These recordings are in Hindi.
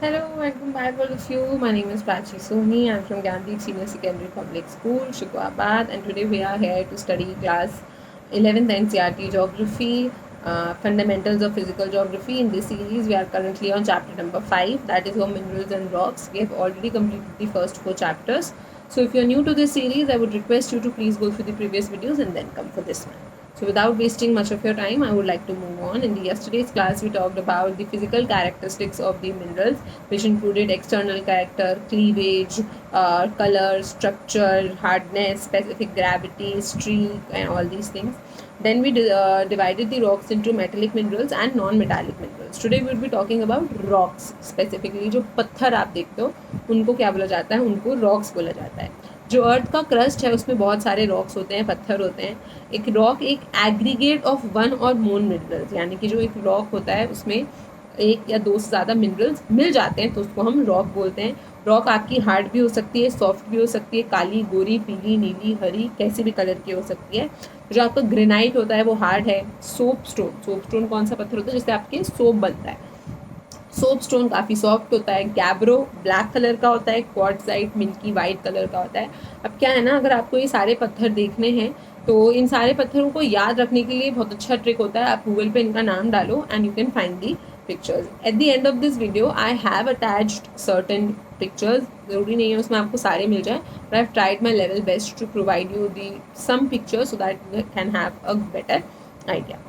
Hello, welcome back all of you. My name is Prachi Soni. I'm from Gandhi Senior Secondary Public School, Shukabad, and today we are here to study class 11th NCERT Geography, Fundamentals of Physical Geography. In this series, we are currently on chapter number 5, that is on minerals and rocks. We have already completed the first 4 chapters. So if you're new to this series, I would request you to please go through the previous videos and then come for this one. So without wasting much of your time, I would like to move on. In the yesterday's class, we talked about the physical characteristics of the minerals, which included external character, cleavage, color, structure, hardness, specific gravity, streak, and all these things. Then we divided the rocks into metallic minerals and non-metallic minerals. Today we will be talking about rocks specifically. जो पत्थर आप देखते हो उनको क्या बोला जाता है? उनको rocks बोला जाता है. जो अर्थ का क्रस्ट है उसमें बहुत सारे रॉक्स होते हैं, पत्थर होते हैं. एक रॉक एक एग्रीगेट ऑफ वन और मोर मिनरल्स, यानी कि जो एक रॉक होता है उसमें एक या दो से ज़्यादा मिनरल्स मिल जाते हैं तो उसको हम रॉक बोलते हैं. रॉक आपकी हार्ड भी हो सकती है, सॉफ्ट भी हो सकती है, काली, गोरी, पीली, नीली, हरी, कैसी भी कलर की हो सकती है. जो आपका ग्रेनाइट होता है वो हार्ड है. सोप स्टोन कौन सा पत्थर होता है जिससे आपके सोप बनता है? सोप स्टोन काफ़ी सॉफ्ट होता है. गैब्रो ब्लैक कलर का होता है. क्वार्ट्जाइट मिल्की वाइट कलर का होता है. अब क्या है ना, अगर आपको ये सारे पत्थर देखने हैं तो इन सारे पत्थरों को याद रखने के लिए बहुत अच्छा ट्रिक होता है. आप गूगल पे इनका नाम डालो and you can find the pictures. At the end of this video I have attached certain pictures. ज़रूरी नहीं है उसमें आपको सारे मिल जाए, but I have tried my level best to provide you the some pictures so that you can have a better idea.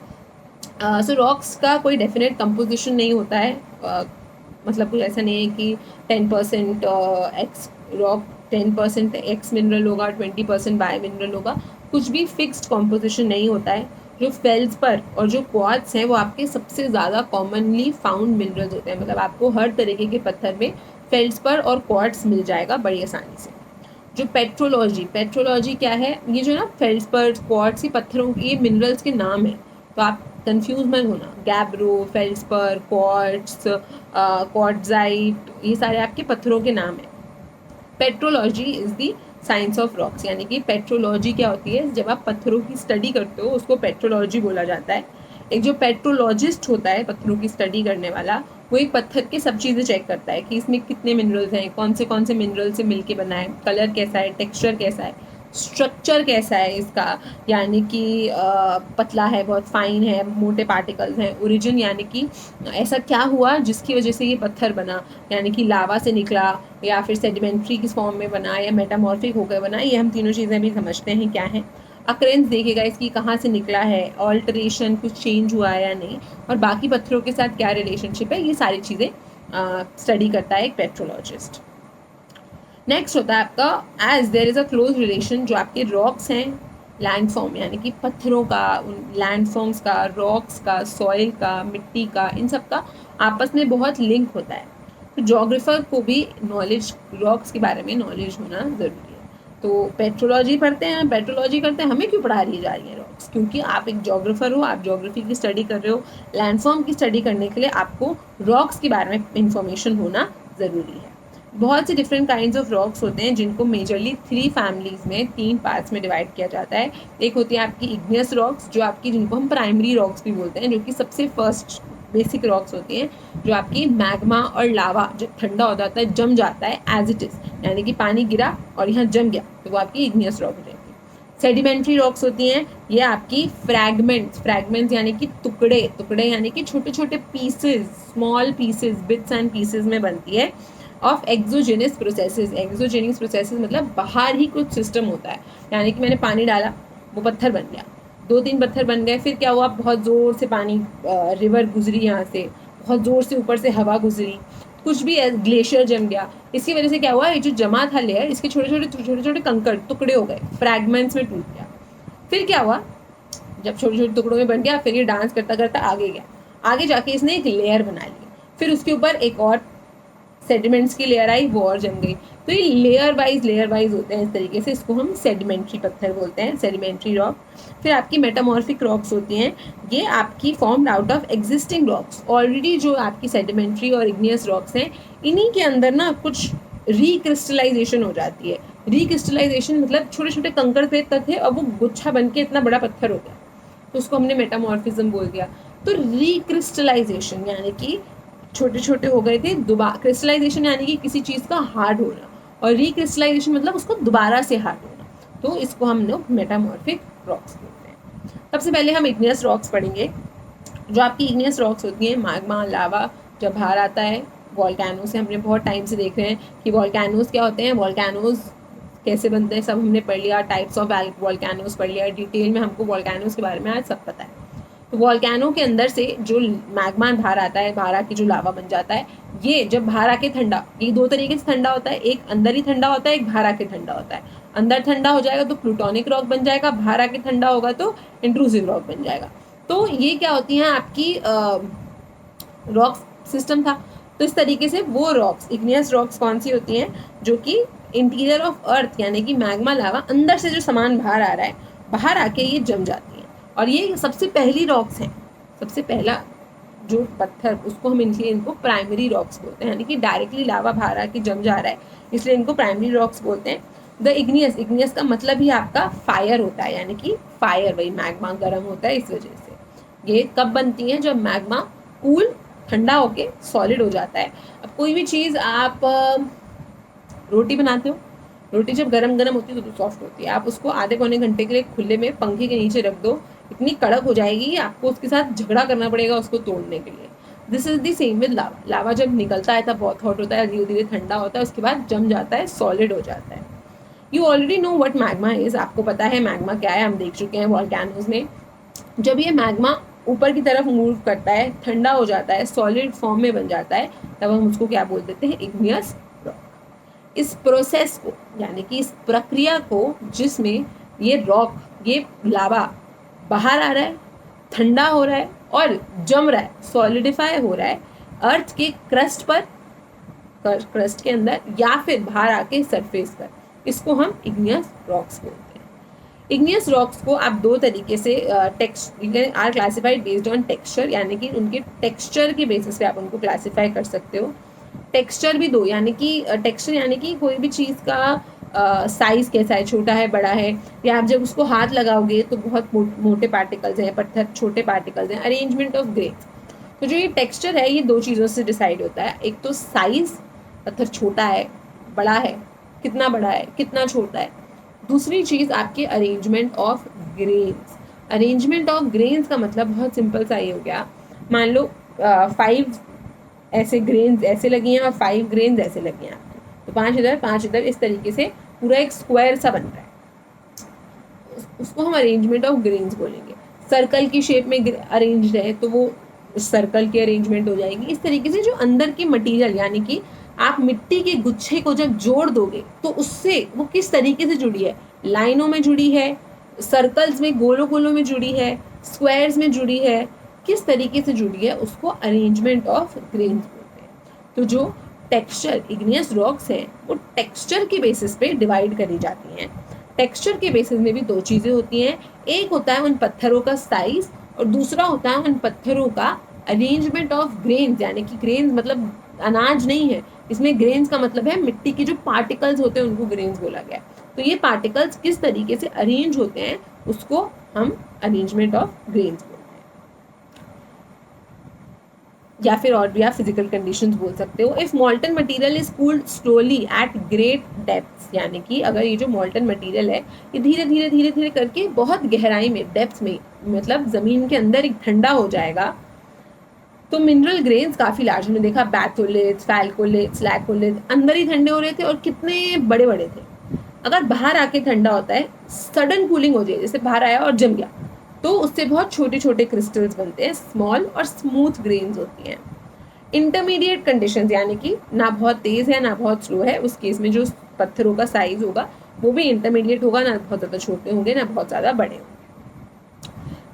So rocks का कोई डेफिनेट कंपोजिशन नहीं होता है. मतलब कुछ ऐसा नहीं है कि 10% एक्स रॉक, 10% एक्स मिनरल होगा, 20% बाय मिनरल होगा. कुछ भी फिक्स्ड कॉम्पोजिशन नहीं होता है. जो फेल्सपर और जो क्वार्ट्स हैं वो आपके सबसे ज़्यादा कॉमनली फाउंड मिनरल्स होते हैं. मतलब आपको हर तरीके के पत्थर में फेल्सपर और क्वार्ट्स मिल जाएगा बड़ी आसानी से. जो पेट्रोलॉजी क्या है? ये जो ना फेल्सपर, क्वार्ट्स, ये पत्थरों के, ये मिनरल्स के नाम है, तो आप कंफ्यूज मत होना. गैब्रो, फेल्सपर, क्वार्ट्स, क्वार्ट्जाइट, ये सारे आपके पत्थरों के नाम हैं. Petrology is the science of rocks, यानी कि पेट्रोलॉजी क्या होती है? जब आप पत्थरों की स्टडी करते हो उसको पेट्रोलॉजी बोला जाता है. एक जो पेट्रोलॉजिस्ट होता है, पत्थरों की स्टडी करने वाला, वो एक पत्थर के सब चीज़ें चेक करता है कि इसमें कितने मिनरल्स हैं, कौन से मिनरल से मिलके बना है, कलर कैसा है, टेक्सचर कैसा है, स्ट्रक्चर कैसा है इसका, यानी कि पतला है, बहुत फाइन है, मोटे पार्टिकल्स हैं. ओरिजिन यानी कि ऐसा क्या हुआ जिसकी वजह से ये पत्थर बना, यानी कि लावा से निकला या फिर सेडिमेंट्री किस फॉर्म में बना या मेटामॉर्फिक होकर बना. ये हम तीनों चीज़ें भी समझते हैं क्या है. अक्रेंस देखेगा इसकी कहाँ से निकला है, ऑल्टरेशन कुछ चेंज हुआ है या नहीं, और बाकी पत्थरों के साथ क्या रिलेशनशिप है, ये सारी चीज़ें स्टडी करता है एक पेट्रोलॉजिस्ट. नेक्स्ट होता है आपका as there is a close relation. जो आपके रॉक्स हैं, लैंडफॉर्म यानी कि पत्थरों का, लैंडफॉर्म्स का, रॉक्स का, सॉइल का, मिट्टी का, इन सब का आपस में बहुत लिंक होता है. तो जोग्राफर को भी नॉलेज, रॉक्स के बारे में नॉलेज होना ज़रूरी है. तो पेट्रोलॉजी पढ़ते हैं, पेट्रोलॉजी करते हैं, हमें क्यों पढ़ा रही जा रही है रॉक्स? क्योंकि आप एक जोग्राफर हो, आप जोग्राफी की स्टडी कर रहे हो. लैंडफॉर्म की स्टडी करने के लिए आपको रॉक्स के बारे में इंफॉर्मेशन होना ज़रूरी है. बहुत से डिफरेंट काइंड्स ऑफ रॉक्स होते हैं जिनको मेजरली 3 फैमिलीज़ में, 3 पार्ट्स में डिवाइड किया जाता है. एक होती है आपकी इग्नियस रॉक्स, जो आपकी, जिनको हम प्राइमरी रॉक्स भी बोलते हैं, जो कि सबसे फर्स्ट बेसिक रॉक्स होती हैं. जो आपकी मैग्मा और लावा जब ठंडा हो जाता है, जम जाता है एज इट इज़, यानी कि पानी गिरा और यहाँ जम गया, तो वो आपकी इग्नियस रॉक हो जाएगी. सेडिमेंट्री रॉक्स होती हैं, ये आपकी फ्रैगमेंट्स यानी कि टुकड़े यानी कि छोटे छोटे pieces, small pieces, bits and pieces में बनती है ऑफ एक्सोजेनियस प्रोसेसेस. एक्सोजेनियस प्रोसेसेस मतलब बाहर ही कुछ सिस्टम होता है, यानी कि मैंने पानी डाला, वो पत्थर बन गया, 2-3 पत्थर बन गए. फिर क्या हुआ? बहुत ज़ोर से पानी, रिवर गुजरी यहाँ से, बहुत ज़ोर से ऊपर से हवा गुजरी, कुछ भी ग्लेशियर जम गया. इसकी वजह से क्या हुआ? ये जो जमा था लेयर, इसके छोटे छोटे कंकड़ टुकड़े हो गए, फ्रैगमेंट्स में टूट गया. फिर क्या हुआ? जब छोटे छोटे टुकड़ों में बन गया, फिर ये डांस करता करता आगे गया, आगे जाके इसने एक लेयर बना ली. फिर उसके ऊपर एक और सेडिमेंट्स की लेयर आई, वो और जम गई. तो ये लेयर वाइज होते हैं इस तरीके से. इसको हम सेडिमेंट्री पत्थर बोलते हैं, सेडिमेंट्री रॉक. फिर आपकी मेटामॉर्फिक रॉक्स होती हैं, ये आपकी formed out of existing rocks. Already जो आपकी सेडिमेंट्री और इग्नियस रॉक्स हैं, इन्हीं के अंदर ना कुछ रिक्रिस्टलाइजेशन हो जाती है. रिक्रिस्टलाइजेशन मतलब छोटे छोटे कंकड़ थे, अब वो गुच्छा बन के इतना बड़ा पत्थर हो गया, तो उसको हमने मेटामॉर्फिज्म बोल दिया. तो रिक्रिस्टलाइजेशन यानी कि छोटे छोटे हो गए थे, दोबारा क्रिस्टलाइजेशन यानी कि किसी चीज़ का हार्ड होना, और रिक्रिस्टलाइजेशन मतलब उसको दोबारा से हार्ड होना, तो इसको हम लोग मेटामॉर्फिक रॉक्स बोलते हैं। सबसे पहले हम इग्नियस रॉक्स पढ़ेंगे। जो आपकी इग्नियस रॉक्स होती हैं, मैग्मा, लावा जब बाहर आता है वॉल्केनो से, हमने बहुत टाइम से देख रहे हैं कि वॉल्केनोज क्या होते हैं, वॉल्केनोज कैसे बनते हैं, सब हमने पढ़ लिया, टाइप्स ऑफ वॉल्केनोज पढ़ लिया, डिटेल में हमको वॉल्केनोज के बारे में आज सब पता है। तो वॉल्केनो के अंदर से जो मैग्मा बाहर आता है, बाहर आके जो लावा बन जाता है, ये जब बाहर आके ठंडा, ये दो तरीके से ठंडा होता है, एक अंदर ही ठंडा होता है, एक बाहर आके ठंडा होता है। अंदर ठंडा हो जाएगा तो प्लूटोनिक रॉक बन जाएगा, बाहर आके ठंडा होगा तो इंट्रूसिव रॉक बन जाएगा। तो ये क्या होती हैं आपकी रॉक सिस्टम था। तो इस तरीके से वो रॉक्स, इग्नियस रॉक्स कौन सी होती हैं, जो कि इंटीरियर ऑफ अर्थ यानी कि मैग्मा लावा, अंदर से जो सामान बाहर आ रहा है, बाहर आके ये जम जाती हैं, और ये सबसे पहली रॉक्स हैं। सबसे पहला जो पत्थर, उसको हम इनको प्राइमरी रॉक्स बोलते हैं, यानी कि डायरेक्टली लावा बाहर आके जम जा रहा है, इसलिए इनको प्राइमरी रॉक्स बोलते हैं। द इग्नियस, इग्नियस का मतलब ही आपका फायर होता है, यानी कि फायर, वही मैग्मा गर्म होता है, इस वजह से। ये कब बनती हैं, जब मैग्मा कूल ठंडा होके सॉलिड हो जाता है। अब कोई भी चीज़, आप रोटी बनाते हो, रोटी जब गरम गरम होती है तो सॉफ्ट होती है, आप उसको आधे पौने घंटे के लिए खुले में पंखे के नीचे रख दो, इतनी कड़क हो जाएगी, आपको उसके साथ झगड़ा करना पड़ेगा उसको तोड़ने के लिए। This is the same with lava. Lava जब निकलता है तब बहुत हॉट होता है, धीरे धीरे ठंडा होता है, उसके बाद जम जाता है, सॉलिड हो जाता है। You already know what magma is, आपको पता है मैग्मा क्या है, हम देख चुके हैं वॉल्केनोज में। जब ये मैग्मा ऊपर की तरफ मूव करता है, ठंडा हो जाता है, सॉलिड फॉर्म में बन जाता है, तब हम उसको क्या बोल देते हैं, इग्नियस रॉक। इस प्रोसेस को, यानी कि इस प्रक्रिया को, जिसमें ये रॉक, ये लावा बाहर आ रहा है, ठंडा हो रहा है और जम रहा है, सॉलिडिफाई हो रहा है अर्थ के क्रस्ट पर, क्रस्ट के अंदर, या फिर बाहर आके सरफेस पर, इसको हम इग्नियस रॉक्स बोलते हैं। इग्नियस रॉक्स को आप दो तरीके से are classified based on texture, यानी कि उनके टेक्सचर के बेसिस पे आप उनको क्लासिफाई कर सकते हो। टेक्सचर भी दो, यानी कि टेक्सचर यानी कि कोई भी चीज़ का साइज़ कैसा है, छोटा है, बड़ा है, या आप जब उसको हाथ लगाओगे तो बहुत मोटे पार्टिकल्स हैं, पत्थर छोटे पार्टिकल्स हैं, अरेंजमेंट ऑफ ग्रेन्स। तो जो ये टेक्सचर है, ये दो चीज़ों से डिसाइड होता है। एक तो साइज़, पत्थर छोटा है, बड़ा है, कितना बड़ा है, कितना छोटा है। दूसरी चीज़ आपके arrangement of grains. Arrangement of grains का मतलब बहुत सिंपल सा ये हो गया, मान लो 5 ऐसे ग्रेन्स ऐसे लगी हैं और 5 ग्रेन्स ऐसे लगी हैं आपकी, तो 5 इधर 5 इधर, इस तरीके से पूरा एक स्क्वायर सा बन रहा है, उसको हम अरेंजमेंट ऑफ ग्रेन्स बोलेंगे। सर्कल की शेप में अरेंज्ड है तो वो सर्कल की अरेंजमेंट हो जाएगी। इस तरीके से जो अंदर की मटेरियल, यानी कि आप मिट्टी के गुच्छे को जब जोड़ दोगे तो उससे वो किस तरीके से जुड़ी है, लाइनों में जुड़ी है, सर्कल्स में, गोलों गोलों में जुड़ी है, स्क्वायर्स में जुड़ी है, किस तरीके से जुड़ी है, उसको अरेंजमेंट ऑफ ग्रेन्स बोलते हैं। तो जो टेक्सचर इग्नियस रॉक्स हैं वो टेक्सचर के बेसिस पे डिवाइड करी जाती हैं। टेक्सचर के बेसिस में भी दो चीज़ें होती हैं, एक होता है उन पत्थरों का साइज और दूसरा होता है उन पत्थरों का अरेंजमेंट ऑफ ग्रेन्स, यानी कि ग्रेन्स मतलब अनाज नहीं है, इसमें ग्रेन्स का मतलब है मिट्टी के जो पार्टिकल्स होते हैं उनको ग्रेन्स बोला गया। तो ये पार्टिकल्स किस तरीके से अरेंज होते हैं उसको हम अरेंजमेंट ऑफ ग्रेन्स बोलते हैं, या फिर और भी आप फिजिकल कंडीशंस बोल सकते हो। If molten material is cooled slowly at great depths, यानी कि अगर ये जो मॉल्टन मटेरियल है ये धीरे धीरे धीरे धीरे करके बहुत गहराई में, डेप्थ्स में, मतलब ज़मीन के अंदर एक ठंडा हो जाएगा, तो मिनरल ग्रेन्स काफ़ी लार्ज, हमने देखा बैथोलिट्स, फैल्कोलिट्स, लैकोलिट्स अंदर ही ठंडे हो रहे थे और कितने बड़े बड़े थे। अगर बाहर आके ठंडा होता है, सडन कूलिंग हो जाए, जैसे बाहर आया और जम गया, तो उससे बहुत छोटे छोटे क्रिस्टल्स बनते हैं, स्मॉल और स्मूथ ग्रेन्स होती हैं। इंटरमीडिएट कंडीशंस, यानी कि ना बहुत तेज़ है ना बहुत स्लो है, उस केस में जो पत्थरों का साइज होगा वो भी इंटरमीडिएट होगा, ना बहुत ज़्यादा छोटे होंगे ना बहुत ज़्यादा बड़े होंगे।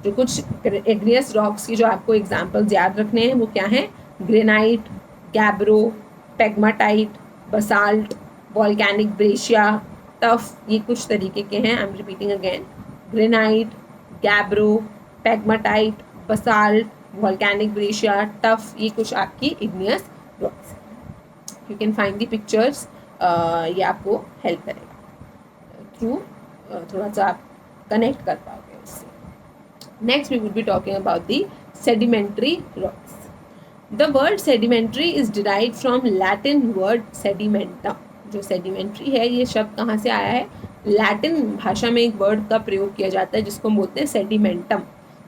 जो कुछ इग्नियस रॉक्स की जो आपको एग्जाम्पल्स याद रखने हैं वो क्या हैं, granite, gabbro, pegmatite, basalt, volcanic Brescia, tough, ये कुछ तरीके के हैं। I am repeating again, granite, gabbro, pegmatite, basalt, volcanic Brescia, tough, ये कुछ आपकी igneous rocks. You can find the pictures, ये आपको हेल्प करेगा थ्रू, थोड़ा सा आप कनेक्ट कर पाओगे इससे। Next we would be talking about the sedimentary rocks. The word sedimentary is derive from Latin word sedimentum. जो सेडिमेंट्री है ये शब्द कहाँ से आया है? लैटिन भाषा में एक वर्ड का प्रयोग किया जाता है जिसको हम बोलते हैं सेडिमेंटम,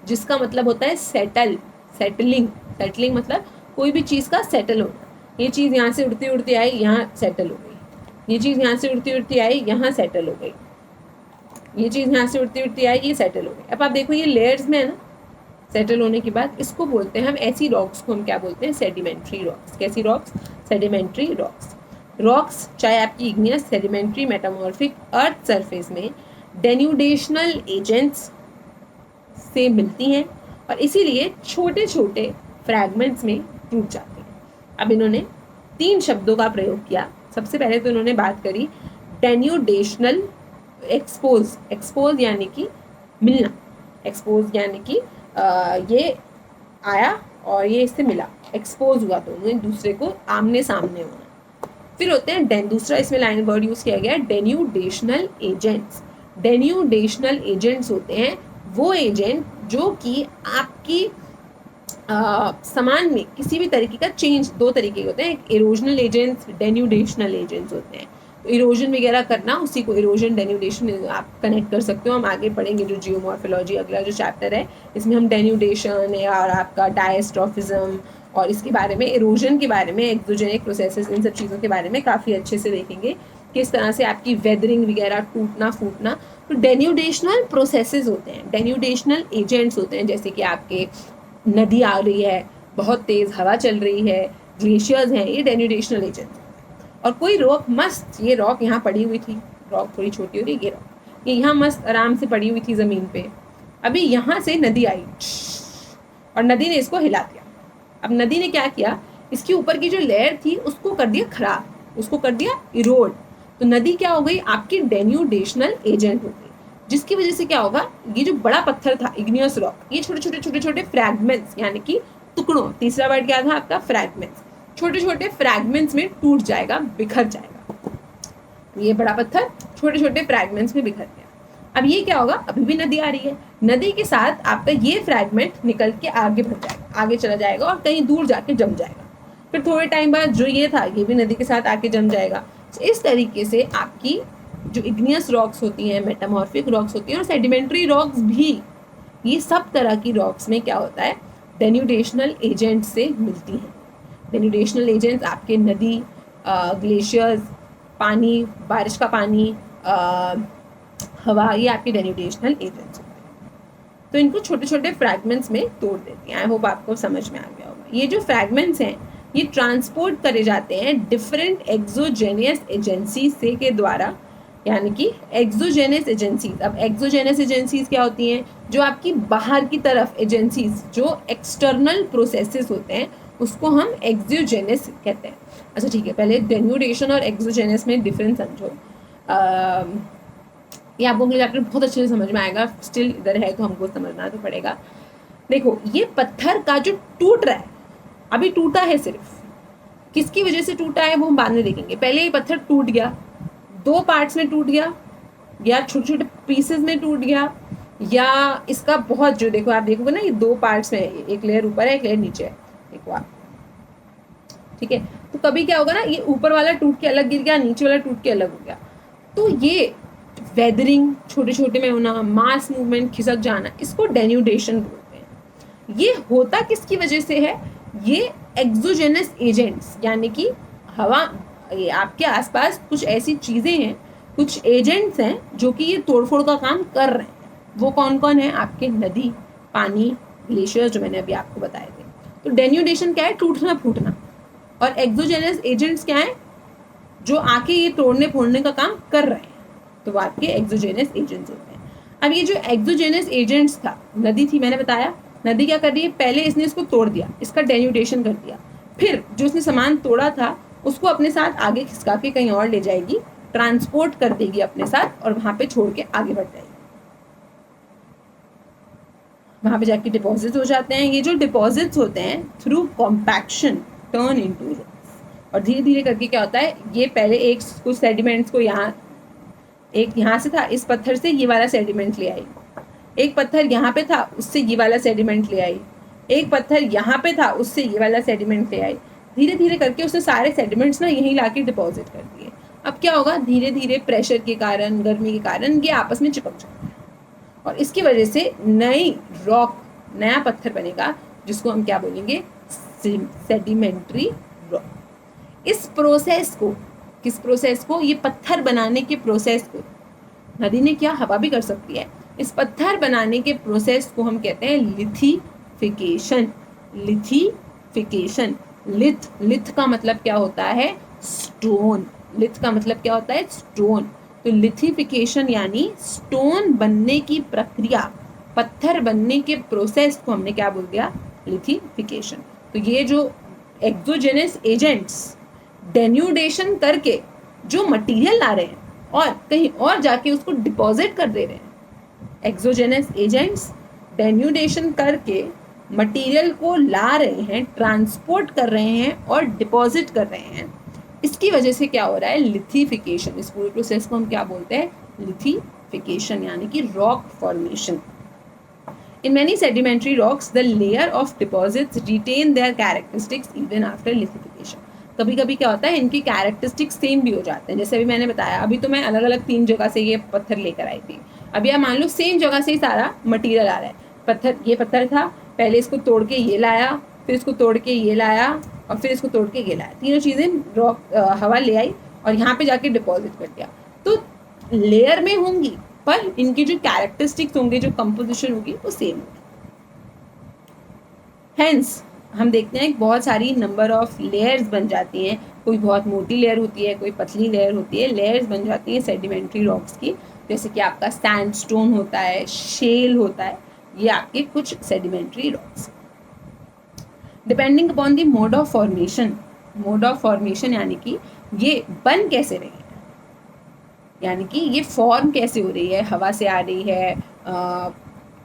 जिसका मतलब होता है सेटल, सेटलिंग। सेटलिंग मतलब कोई भी चीज़ का सेटल होना। ये चीज़ यहाँ से उड़ती उड़ती आई, यहाँ सेटल हो गई। ये चीज़ यहाँ से उड़ती उड़ती आई, यहाँ सेटल हो गई। ये चीज़ यहाँ से उड़ती उड़ती आई, ये सेटल हो गई। अब आप देखो ये लेयर्स में है ना, सेटल होने के बाद इसको बोलते हैं हम, ऐसी रॉक्स को हम क्या बोलते हैं? Sedimentary rocks. कैसी रॉक्स? Sedimentary rocks. रॉक्स चाहे आपकी igneous, sedimentary, metamorphic earth surface में डेन्यूडेशनल एजेंट्स से मिलती हैं और इसीलिए छोटे छोटे फ्रैगमेंट्स में टूट जाते हैं। अब इन्होंने 3 शब्दों का प्रयोग किया। सबसे पहले तो इन्होंने बात करी डेन्यूडेशनल एक्सपोज। एक्सपोज यानी कि मिलना, एक्सपोज यानी कि ये आया और ये इससे मिला, एक्सपोज हुआ, दोनों एक दूसरे को आमने सामने होना। फिर होते हैं दूसरा इसमें लाइन वर्ड यूज किया गया है डेन्यूडेशनल एजेंट्स। डेन्यूडेशनल एजेंट्स होते हैं वो एजेंट जो कि आपकी सामान में किसी भी तरीके का चेंज, 2 तरीके के होते हैं, एक इरोजनल एजेंट्स, डेन्यूडेशनल एजेंट्स होते हैं। तो इरोजन वगैरह करना, उसी को इरोजन डेन्यूडेशन आप कनेक्ट कर सकते हो। हम आगे पढ़ेंगे जो जियोमॉर्फोलॉजी अगला जो चैप्टर है, इसमें हम डेन्यूडेशन और आपका डायस्ट्रॉफिज्म और इसके बारे में, इरोजन के बारे में, एक्सोजेनिक प्रोसेसेस, इन सब चीज़ों के बारे में काफ़ी अच्छे से देखेंगे, किस तरह से आपकी वेदरिंग वगैरह, टूटना फूटना। तो डेन्यूडेशनल प्रोसेसेस होते हैं, डेन्यूडेशनल एजेंट्स होते हैं, जैसे कि आपके नदी आ रही है, बहुत तेज़ हवा चल रही है, ग्लेशियर्स हैं, ये डेन्यूडेशनल एजेंट्स। और कोई रॉक मस्त, ये रॉक यहाँ पड़ी हुई थी, रॉक थोड़ी छोटी हो रही है, ये रॉक ये यहाँ मस्त आराम से पड़ी हुई थी ज़मीन पे। अभी यहाँ से नदी आई और नदी ने इसको हिला दिया। अब नदी ने क्या किया, इसके ऊपर की जो लेयर थी उसको कर दिया खराब, उसको कर दिया इरोड। तो नदी क्या हो गई? आपकी डेन्यूडेशनल एजेंट हो गई, जिसकी वजह से क्या होगा, ये जो बड़ा पत्थर था इग्नियस रॉक, ये छोटे छोटे छोटे छोटे फ्रैगमेंट्स यानी कि टुकड़ों, तीसरा वर्ड क्या था आपका? फ्रैगमेंट्स। छोटे छोटे फ्रैगमेंट्स में टूट जाएगा, बिखर जाएगा। ये बड़ा पत्थर छोटे छोटे फ्रैगमेंट्स में बिखर गया। अब ये क्या होगा, अभी भी नदी आ रही है, नदी के साथ आपका ये फ्रैगमेंट निकल के आगे बढ़ जाएगा, आगे चला जाएगा और कहीं दूर जाके जम जाएगा। फिर थोड़े टाइम बाद जो ये था ये भी नदी के साथ आके जम जाएगा। तो इस तरीके से आपकी जो इग्नियस रॉक्स होती हैं, मेटामॉर्फिक रॉक्स होती हैं और सेडिमेंट्री रॉक्स भी, ये सब तरह की रॉक्स में क्या होता है, डेन्यूडेशनल एजेंट से मिलती हैं। डेन्यूडेशनल एजेंट्स आपके नदी, ग्लेशियर्स, पानी, बारिश का पानी, हवा, ये आपके डेन्यूडेशनल एजेंट्स होते हैं। तो इनको छोटे छोटे फ्रैगमेंट्स में तोड़ देती हैं। आई होप आपको समझ में आ गया होगा। ये जो फ्रैगमेंट्स हैं ये ट्रांसपोर्ट करे जाते हैं डिफरेंट एक्सोजेनियस एजेंसी से के द्वारा, यानी कि एक्सोजेनस एजेंसीज। अब एक्सोजेनस एजेंसीज क्या होती हैं? जो आपकी बाहर की तरफ एजेंसीज, जो एक्सटर्नल प्रोसेसेस होते हैं, उसको हम एक्सोजेनस कहते हैं। अच्छा ठीक है, पहले डेन्यूडेशन और एक्सोजेनस में डिफरेंस समझो। ये आपको अगले चैप्टर बहुत अच्छे से समझ में आएगा, स्टिल इधर है तो हमको समझना तो पड़ेगा। देखो ये पत्थर का जो टूट रहा है, अभी टूटा है, सिर्फ किसकी वजह से टूटा है वो हम बाद में देखेंगे। पहले ये पत्थर टूट गया, 2 पार्ट्स में टूट गया, या छोटे छोटे पीसेस में टूट गया, या इसका बहुत, जो देखो आप देखोगे ना, ये 2 पार्ट्स में, एक लेयर ऊपर है, एक लेयर नीचे है, देखो आप, ठीक है। तो कभी क्या होगा ना, ये ऊपर वाला टूट के अलग गिर गया, नीचे वाला टूट के अलग हो गया। तो ये वेदरिंग, छोटे छोटे में होना, मास मूवमेंट, खिसक जाना, इसको डेन्यूडेशन बोलते हैं। ये होता किसकी वजह से है? ये एक्सोजेनस एजेंट्स, यानी कि हवा, ये आपके आसपास कुछ ऐसी चीज़ें हैं, कुछ एजेंट्स हैं जो कि ये तोड़फोड़ का काम कर रहे हैं। वो कौन कौन है? आपके नदी, पानी, ग्लेशियर, जो मैंने अभी आपको बताए थे। तो डेन्यूडेशन क्या है? टूटना फूटना। और एक्सोजेनस एजेंट्स क्या है? जो आके ये तोड़ने फोड़ने का काम कर रहे हैं, तो वो आपके एक्सोजेनस एजेंट्स होते हैं। अब ये जो एक्सोजेनस एजेंट्स था, नदी थी, मैंने बताया, नदी क्या कर रही है, पहले इसने इसको तोड़ दिया, इसका डेन्यूडेशन कर दिया, फिर जो इसने सामान तोड़ा था उसको अपने साथ आगे खिसका के कहीं और ले जाएगी, ट्रांसपोर्ट कर देगी अपने साथ, और वहां पे छोड़ के आगे बढ़ जाएगी। वहां पे जाके डिपॉजिट्स हो जाते हैं। ये जो डिपॉजिट्स होते हैं through compaction turn into rocks, और धीरे धीरे करके क्या होता है, ये पहले एक कुछ सेडिमेंट्स को यहाँ, एक यहाँ से था, इस पत्थर से ये वाला सेडिमेंट ले आई, एक पत्थर यहाँ पे था, उससे ये वाला सेडिमेंट ले आई, एक पत्थर यहाँ पे था, उससे ये वाला सेडिमेंट ले आई, धीरे धीरे करके उसने सारे सेडिमेंट्स ना यहीं लाके डिपॉजिट कर दिए। अब क्या होगा, धीरे धीरे प्रेशर के कारण, गर्मी के कारण ये आपस में चिपक जाएंगे और इसकी वजह से नई रॉक, नया पत्थर बनेगा, जिसको हम क्या बोलेंगे, सेडिमेंट्री रॉक। इस प्रोसेस को, किस प्रोसेस को, ये पत्थर बनाने के प्रोसेस को, नदी ने क्या, हवा भी कर सकती है, इस पत्थर बनाने के प्रोसेस को हम कहते हैं लिथिफिकेशन। लिथिफिकेशन, लिथ का मतलब क्या होता है, स्टोन। लिथ का मतलब क्या होता है, स्टोन। तो लिथिफिकेशन यानी स्टोन बनने की प्रक्रिया, पत्थर बनने के प्रोसेस को हमने क्या बोल दिया, लिथिफिकेशन। तो ये जो एक्सोजेनस एजेंट्स डेन्यूडेशन करके जो मटेरियल ला रहे हैं और कहीं और जाके उसको डिपॉजिट कर दे रहे हैं, एक्सोजेनस एजेंट्स डेन्यूडेशन करके मटेरियल को ला रहे हैं, ट्रांसपोर्ट कर रहे हैं और डिपॉजिट कर रहे हैं, इसकी वजह से क्या हो रहा है, लिथिफिकेशन। इस पूरे प्रोसेस को हम क्या बोलते हैं, लिथिफिकेशन, यानी कि rock formation. In many sedimentary rocks, the layer of deposits retain their characteristics even after lithification. कभी कभी क्या होता है, इनकी कैरेक्टरिस्टिक्स सेम भी हो जाते हैं। जैसे अभी मैंने बताया, अभी तो मैं अलग अलग 3 जगह से ये पत्थर लेकर आई थी, अभी आप मान लो सेम जगह से ही सारा मटेरियल आ रहा है। पत्थर, ये पत्थर था, पहले इसको तोड़ के ये लाया, फिर इसको तोड़ के ये लाया और फिर इसको तोड़ के ये लाया, तीनों चीज़ें रॉक हवा ले आई और यहाँ पे जाके डिपॉजिट कर दिया। तो लेयर में होंगी पर इनकी जो कैरेक्टरिस्टिक्स होंगे, जो कंपोजिशन होगी वो सेम होगी। हेंस हम देखते हैं बहुत सारी नंबर ऑफ लेयर्स बन जाती हैं, कोई बहुत मोटी लेयर होती है, कोई पतली लेयर होती है, लेयर्स बन जाती हैं सेडिमेंट्री रॉक्स की। जैसे कि आपका सैंडस्टोन होता है, शेल होता है, ये आपके कुछ sedimentary rocks. Depending upon the mode of formation, mode of formation यानी कि ये बन कैसे रही है, यानी कि ये फॉर्म कैसे हो रही है, हवा से आ रही है,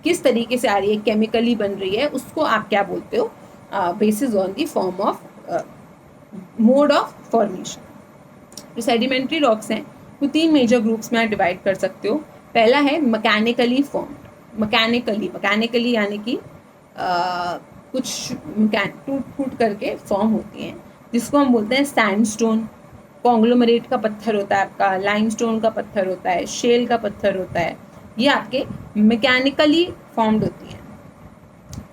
किस तरीके से आ रही है, केमिकली बन रही है, उसको आप क्या बोलते हो, basis on the form of mode of formation. जो सेडिमेंट्री रॉक्स हैं वो 3 मेजर ग्रुप्स में आप डिवाइड कर सकते हो। पहला है मैकेनिकली फॉर्म्ड। मैकेनिकली यानी कि कुछ टूट फूट करके फॉर्म होती हैं, जिसको हम बोलते हैं सैंडस्टोन। कॉन्ग्लोमरेट का पत्थर होता है आपका, लाइमस्टोन का पत्थर होता है, शेल का पत्थर होता है, ये आपके मैकेनिकली फॉर्म्ड होती हैं।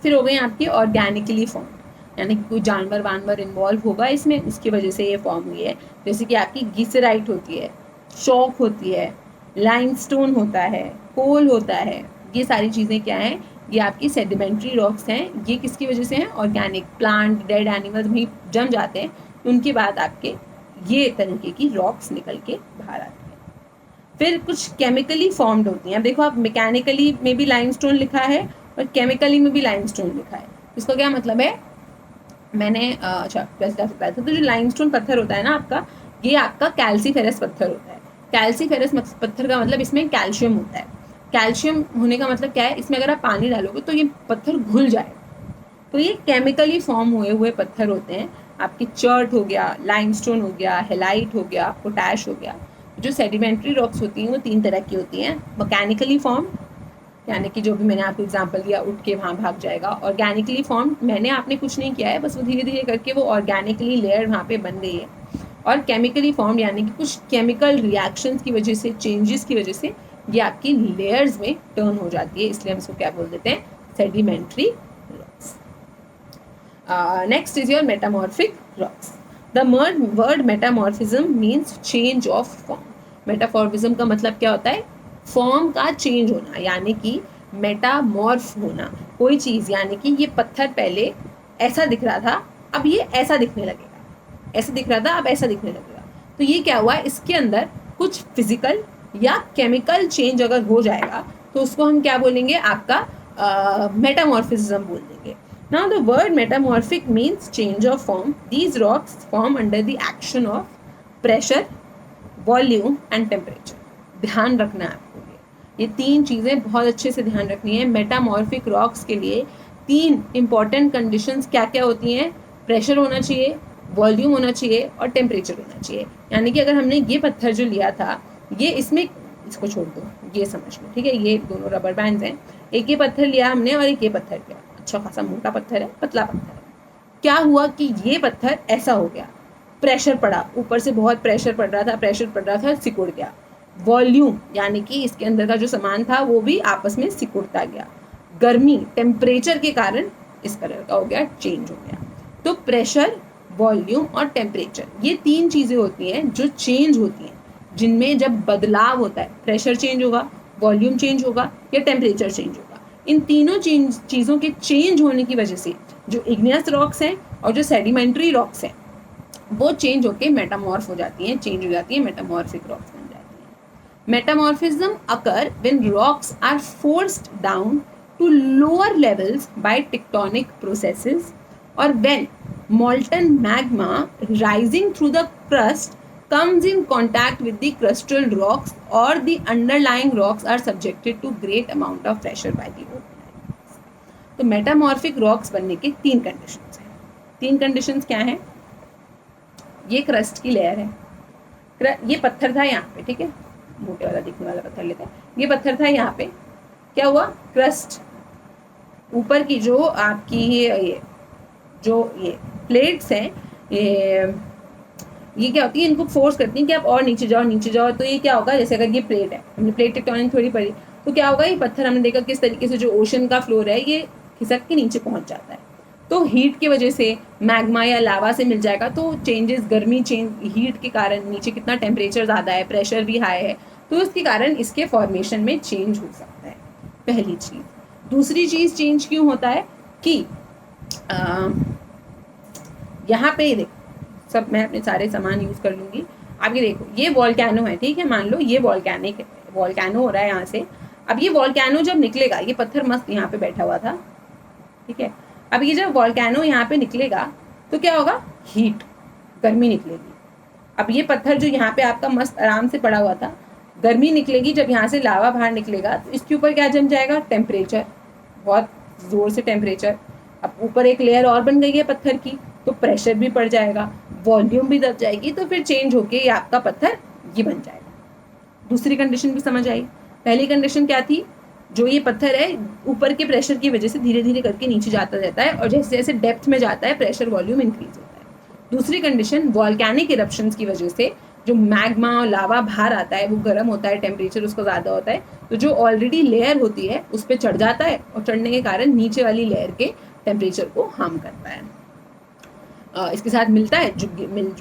फिर हो गए आपकी ऑर्गेनिकली फॉर्म्ड, यानी कि कोई जानवर वानवर इन्वॉल्व होगा इसमें, उसकी वजह से ये फॉर्म हुई है। जैसे कि आपकी गीसराइट होती है, चॉक होती है, लाइमस्टोन होता है, कोल होता है, ये सारी चीज़ें क्या हैं, ये आपकी सेडिमेंट्री रॉक्स हैं। ये किसकी वजह से हैं, ऑर्गेनिक, प्लांट, डेड एनिमल्स वहीं जम जाते हैं, उनके बाद आपके ये तरीके की रॉक्स निकल के बाहर आती हैं। फिर कुछ केमिकली फॉर्म्ड होती हैं। अब देखो, आप मैकेनिकली में भी लाइमस्टोन लिखा है और केमिकली में भी लाइमस्टोन लिखा है, इसका क्या मतलब है, मैंने अच्छा बताया था। तो जो लाइमस्टोन पत्थर होता है ना आपका, ये आपका कैल्सीफेरस पत्थर होता है। कैल्सीफेरस पत्थर का मतलब इसमें कैल्शियम होता है। कैल्शियम होने का मतलब क्या है, इसमें अगर आप पानी डालोगे तो ये पत्थर घुल जाएगा। तो ये केमिकली फॉर्म हुए हुए पत्थर होते हैं। आपकी चर्ट हो गया, लाइमस्टोन हो गया, हेलाइट हो गया, पोटैश हो गया। जो सेडिमेंट्री रॉक्स होती हैं वो 3 तरह की होती हैं। मैकेनिकली फॉर्म, यानी कि जो भी मैंने आपको एग्जांपल दिया, उठ के वहाँ भाग जाएगा। ऑर्गेनिकली फॉर्म, मैंने आपने कुछ नहीं किया है, बस वो धीरे धीरे करके वो ऑर्गेनिकली लेयर वहाँ पे बन गई है। और केमिकली फॉर्म, यानी कि कुछ केमिकल रिएक्शंस की वजह से, चेंजेस की वजह से ये आपकी लेयर्स में टर्न हो जाती है, इसलिए हम इसको क्या बोल देते हैं, sedimentary rocks. Next is your metamorphic rocks. The word metamorphism means change of form. Metamorphism का मतलब क्या होता है, फॉर्म का चेंज होना, यानी कि मेटामॉर्फ होना। कोई चीज़, यानी कि ये पत्थर पहले ऐसा दिख रहा था, अब ये ऐसा दिखने लगेगा, ऐसा दिख रहा था अब ऐसा दिखने लगेगा। तो ये क्या हुआ, इसके अंदर कुछ फिजिकल या केमिकल चेंज अगर हो जाएगा तो उसको हम क्या बोलेंगे, आपका मेटामॉर्फिज्म बोल देंगे। Now the word metamorphic means change of form. These rocks form under the action of pressure, volume and temperature. ध्यान रखना है आपको, ये 3 चीज़ें बहुत अच्छे से ध्यान रखनी है। मेटामॉर्फिक रॉक्स के लिए 3 इंपॉर्टेंट कंडीशंस क्या क्या होती हैं, प्रेशर होना चाहिए, वॉल्यूम होना चाहिए और टेम्परेचर होना चाहिए। यानी कि अगर हमने ये पत्थर जो लिया था, ये इसमें, इसको छोड़ दो, ये समझ लो, ठीक है, ये दोनों रबर बैंड्स हैं। एक ये पत्थर लिया हमने और एक ये पत्थर लिया, अच्छा खासा मोटा पत्थर है, पतला पत्थर है। क्या हुआ कि ये पत्थर ऐसा हो गया, प्रेशर पड़ा, ऊपर से बहुत प्रेशर पड़ रहा था, सिकुड़ गया। वॉल्यूम यानी कि इसके अंदर का जो सामान था वो भी आपस में सिकुड़ता गया। गर्मी, टेम्परेचर के कारण इस कलर का हो गया, चेंज हो गया। तो प्रेशर, वॉल्यूम और टेम्परेचर, ये 3 चीज़ें होती हैं जो चेंज होती हैं, जिनमें जब बदलाव होता है, प्रेशर चेंज होगा, वॉल्यूम चेंज होगा या टेम्परेचर चेंज होगा। इन तीनों चीज़ों के चेंज होने की वजह से जो इग्नियस रॉक्स हैं और जो सेडिमेंट्री रॉक्स हैं वो चेंज होके मेटामॉर्फ हो जाती हैं, चेंज हो जाती हैं, मेटामॉर्फिक रॉक्स बन जाती हैं। Metamorphism occur when rocks are forced down to lower levels by tectonic processes और when molten magma rising through the crust comes in contact with the crustal rocks or the underlying rocks are subjected to great amount of pressure by the open. तो मेटामॉर्फिक रॉक्स बनने के 3 कंडीशंस हैं। 3 कंडीशंस क्या हैं? ये क्रस्ट की लेयर है, ये पत्थर था यहाँ पे, ठीक है, मोटे वाला दिखने वाला पत्थर लेते हैं, ये पत्थर था यहाँ पे, क्या हुआ, क्रस्ट, ऊपर की जो आपकी ये प्लेट्स हैं, ये क्या होती है, इनको फोर्स करती हैं कि आप और नीचे जाओ। तो ये क्या होगा, जैसे अगर ये प्लेट है, हमने प्लेट टेक्टोनिक थोड़ी पढ़ी, तो क्या होगा, ये पत्थर हमने देखा किस तरीके से जो ओशन का फ्लोर है ये खिसक के नीचे पहुंच जाता है। तो हीट की वजह से मैग्मा या लावा से मिल जाएगा, तो चेंजेस, गर्मी चेंज, हीट के कारण नीचे कितना टेम्परेचर ज़्यादा है, प्रेशर भी हाई है, तो उसके कारण इसके फॉर्मेशन में चेंज हो सकता है, पहली चीज़। दूसरी चीज़ चेंज क्यों होता है कि यहाँ पे देखो, सब मैं अपने सारे सामान यूज़ कर लूँगी। अब ये देखो, ये वॉल्केनो है, ठीक है, मान लो ये वॉल्केनो हो रहा है यहाँ से। अब ये वॉल्केनो जब निकलेगा, ये पत्थर मस्त यहाँ पे बैठा हुआ था, ठीक है, अब ये जब वॉल्केनो यहाँ पे निकलेगा तो क्या होगा, हीट, गर्मी निकलेगी। अब ये पत्थर जो यहाँ पे आपका मस्त आराम से पड़ा हुआ था, गर्मी निकलेगी, जब यहाँ से लावा बाहर निकलेगा तो इसके ऊपर क्या जम जाएगा, टेम्परेचर, बहुत ज़ोर से टेम्परेचर। अब ऊपर एक लेयर और बन गई है पत्थर की, तो प्रेशर भी पड़ जाएगा, वॉल्यूम भी दब जाएगी, तो फिर चेंज होके ये आपका पत्थर ये बन जाएगा। दूसरी कंडीशन भी समझ आई। पहली कंडीशन क्या थी, जो ये पत्थर है ऊपर के प्रेशर की वजह से धीरे धीरे करके नीचे जाता रहता है और जैसे जैसे डेप्थ में जाता है प्रेशर वॉल्यूम इंक्रीज होता है। दूसरी कंडीशन, वॉल्केनिक इरप्शंस की वजह से जो मैग्मा और लावा बाहर आता है वो गर्म होता है, टेम्परेचर उसका ज़्यादा होता है, तो जो ऑलरेडी लेयर होती है उस पर चढ़ जाता है और चढ़ने के कारण नीचे वाली लेयर के टेम्परेचर को हार्म करता है, इसके साथ मिलता है, जो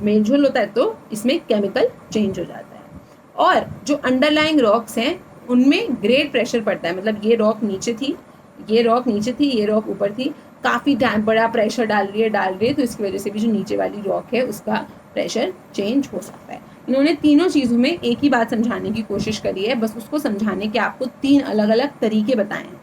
मेल जोल होता है, तो इसमें केमिकल चेंज हो जाता है। और जो अंडरलाइंग रॉक्स हैं उनमें ग्रेट प्रेशर पड़ता है, मतलब ये रॉक नीचे थी, ये रॉक ऊपर थी, काफ़ी टाइम बड़ा प्रेशर डाल रही है, तो इसकी वजह से भी जो नीचे वाली रॉक है उसका प्रेशर चेंज हो सकता है। इन्होंने तीनों चीज़ों में एक ही बात समझाने की कोशिश करी है, बस उसको समझाने के आपको 3 अलग अलग तरीके बताए हैं।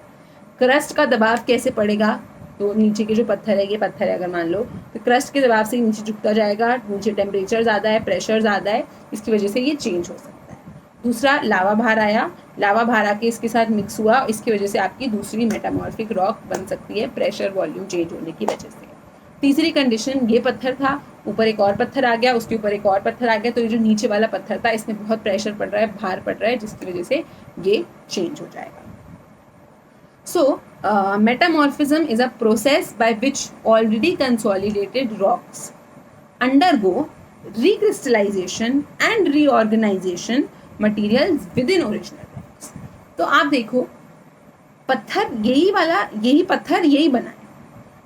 क्रस्ट का दबाव कैसे पड़ेगा, तो नीचे के जो पत्थर है, ये पत्थर है अगर मान लो, तो क्रस्ट के दबाव से नीचे झुकता जाएगा, नीचे टेम्परेचर ज़्यादा है, प्रेशर ज़्यादा है, इसकी वजह से ये चेंज हो सकता है। दूसरा, लावा बाहर आया, लावा बाहर आके इसके साथ मिक्स हुआ, इसकी वजह से आपकी दूसरी मेटामॉर्फिक रॉक बन सकती है, प्रेशर वॉल्यूम चेंज होने की वजह से। तीसरी कंडीशन, ये पत्थर था, ऊपर एक और पत्थर आ गया, उसके ऊपर एक और पत्थर आ गया, तो ये जो नीचे वाला पत्थर था इसमें बहुत प्रेशर पड़ रहा है, भार पड़ रहा है, जिसकी वजह से ये चेंज हो जाएगा। So, metamorphism is a process by which already consolidated rocks undergo recrystallization and reorganization materials within original rocks. तो आप देखो, पत्थर यही पत्थर यही बना है,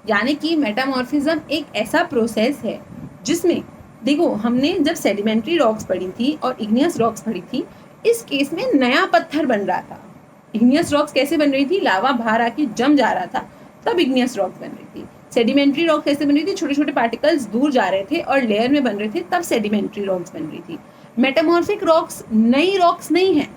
यानी कि मेटामॉर्फिज्म एक ऐसा प्रोसेस है जिसमें देखो, हमने जब सेडिमेंट्री रॉक्स पढ़ी थी और इग्नियस रॉक्स पढ़ी थी, इस केस में नया पत्थर बन रहा था। इग्नियस रॉक्स कैसे बन रही थी, लावा बाहर आके जम जा रहा था, तब इग्नियस रॉक्स बन रही थी। सेडिमेंट्री रॉक कैसे बन रही थी, छोटे छोटे पार्टिकल्स दूर जा रहे थे और लेयर में बन रहे थे, तब सेडिमेंट्री रॉक्स बन रही थी। मेटामॉर्फिक रॉक्स नई रॉक्स नहीं है,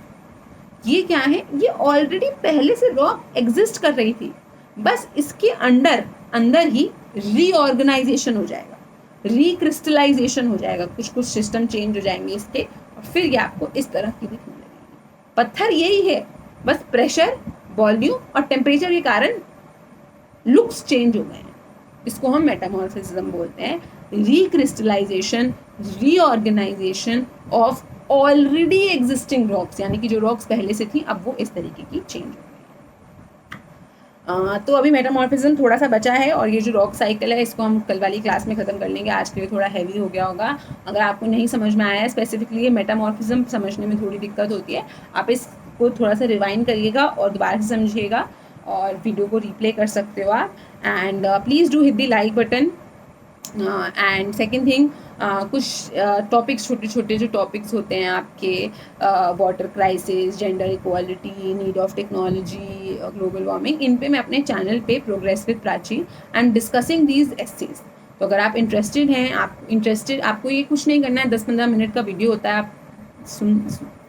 ये क्या है, ये ऑलरेडी पहले से रॉक एग्जिस्ट कर रही थी, बस इसके अंदर ही रीऑर्गेनाइजेशन हो जाएगा, रिक्रिस्टलाइजेशन हो जाएगा, कुछ सिस्टम चेंज हो जाएंगे इसके, और फिर ये आपको इस तरह की दिखने लगेगी। पत्थर यही है, बस प्रेशर, वॉल्यूम और टेम्परेचर के कारण लुक्स चेंज हो गए हैं, इसको हम मेटामॉर्फिज्म बोलते हैं। Recrystallization, reorganization of already existing rocks, यानी कि जो रॉक्स पहले से थी अब वो इस तरीके की चेंज हो गई। तो अभी मेटामॉर्फिज्म थोड़ा सा बचा है, और ये जो रॉक साइकिल है इसको हम कल वाली क्लास में ख़त्म कर लेंगे। आज के लिए थोड़ा हैवी हो गया होगा। अगर आपको नहीं समझ में आया है स्पेसिफिकली ये मेटामॉर्फिज्म समझने में थोड़ी दिक्कत होती है, आप इसको थोड़ा सा रिवाइंड करिएगा और दोबारा से समझिएगा, और वीडियो को रिप्ले कर सकते हो आप। And please do hit the like button. And second thing, कुछ टॉपिक्स, छोटे छोटे जो टॉपिक्स होते हैं आपके, water crisis, gender equality, need of technology, global warming, इन पे मैं अपने चैनल पे progress with Prachi and discussing these essays. तो अगर आप इंटरेस्टेड हैं, आपको ये कुछ नहीं करना है, 10-15 मिनट का वीडियो होता है, आप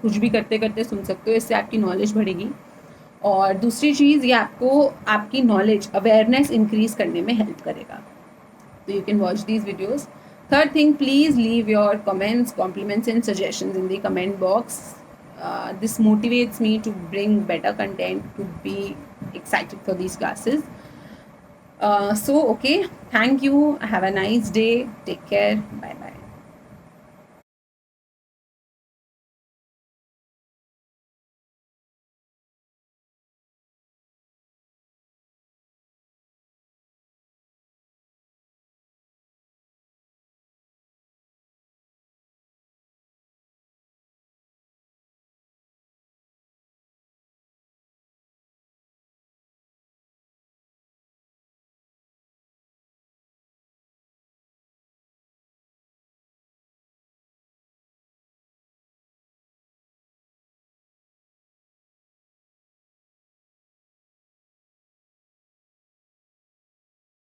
कुछ भी करते करते सुन सकते हो, इससे आपकी नॉलेज बढ़ेगी। और दूसरी चीज़, ये आपको आपकी नॉलेज, अवेयरनेस इंक्रीज़ करने में हेल्प करेगा। So you can watch these videos. Third thing, please leave your comments, compliments and suggestions in the comment box. This motivates me to bring better content, to be excited for these classes. So okay, thank you, have a nice day, take care, bye bye.